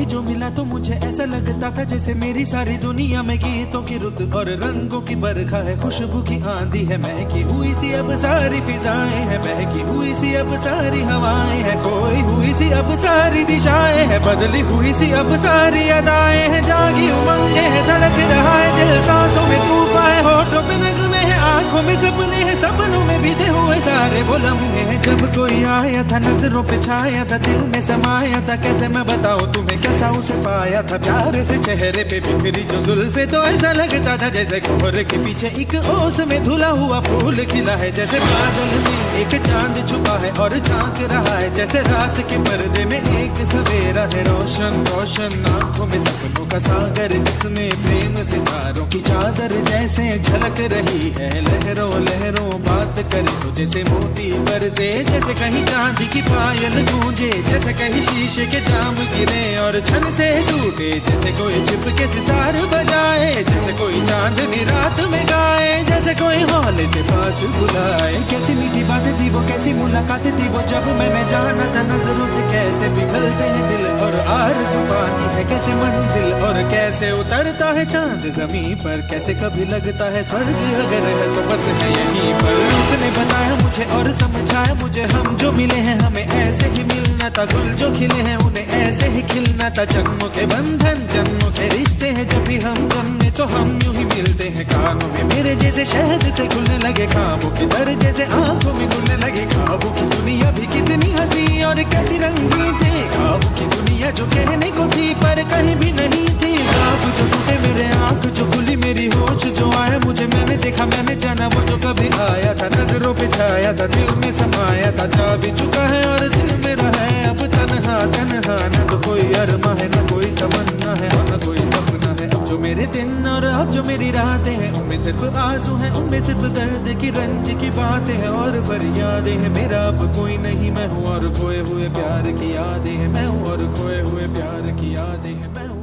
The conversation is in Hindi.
कोई जो मिला तो मुझे ऐसा लगता था जैसे मेरी सारी दुनिया में गीतों की रुत और रंगों की बरखा है, खुशबू की आंधी है, महकी हुई सी अब सारी फिजाएं है, महकी हुई सी अब सारी हवाएं है, खोई हुई सी अब सारी दिशाएं है, बदली हुई सी अब सारी अदाएं है, जागी उमंगे है, धड़क रहा है दिल, सांसों में तूफान है, होठों पे नगमे है, आंखों में सपने हैं, सपनों में बीते हुए सारे वो लम्हे हैं। जब कोई आया था नजरों पे छाया था, दिल में समाया था, कैसे मैं बताऊं तुम्हें कैसा उसे पाया था, प्यारे से चेहरे पे बिखरी जो जुल्फे, तो ऐसा लगता था जैसे कोहरे के पीछे एक ओस में धुला हुआ फूल खिला है, जैसे बादल में एक चांद छुपा है और झांक रहा है, जैसे रात के पर्दे में एक सवेरा है, रोशन रोशन आंखों में सपनों का सागर, जिसमें प्रेम सितारों की चादर जैसे झलक रही है, लहरों लहरों बात करे तो जैसे मोती बरसे, जैसे कहीं चांदी की पायल गूंजे, जैसे कहीं शीशे के जाम गिरे और छन से टूटे, जैसे कोई छिप के सितार बजाए, जैसे कोई चांदनी रात में गाए, जैसे कोई हौले से पास बुलाए। कैसी मीठी बातें थी वो, कैसी मुलाकातें थी वो, जब मैंने जाना था नजरों से कैसे पिघलते हैं दिल और आरज़ू पाती है कैसे मंजिल, और कैसे उतरता है चांद जमीन पर, कैसे कभी लगता है स्वर्ग अगर है तो बस है यहीं पर। उसने बताया मुझे और समझाया मुझे, हम जो मिले हैं हमें ऐसे ही मिलना था, गुल जो खिले हैं उन्हें ऐसे ही खिलना था, जन्मों के बंधन जन्मों के रिश्ते हैं, जब भी हम जन्मे तो हम यूं ही मिलते हैं, कानों में मेरे जैसे शहद से खुलने लगे ख्वाबों के दर, जैसे आंखों में घुलने लगे ख्वाबों की दुनिया भी कितनी हंसी और कैसी रंगीन थी, ख्वाबों की दुनिया जो कहने को थी पर कहीं भी नहीं थी, ख्वाब जो टूटे मेरे आंख जो खुली मेरी होश जो आया मुझे, मैंने देखा मैंने जाना वो जो कभी आया था, नजरों पे छाया था, दिल में समाया था, जा भी चुका है और दिल में रहा है अब तन्हा तन्हा, न तो कोई अरमा है न कोई तमन्ना है न कोई सपना है, अब जो मेरे दिन और अब जो मेरी रातें हैं उनमें सिर्फ आंसू हैं, उनमें सिर्फ दर्द की रंज की बातें हैं और फरियादें हैं, मेरा अब कोई नहीं मैं हूँ और खोए हुए प्यार की यादें हैं, मैं हूँ और खोए हुए प्यार की यादें हैं, मैं हूँ।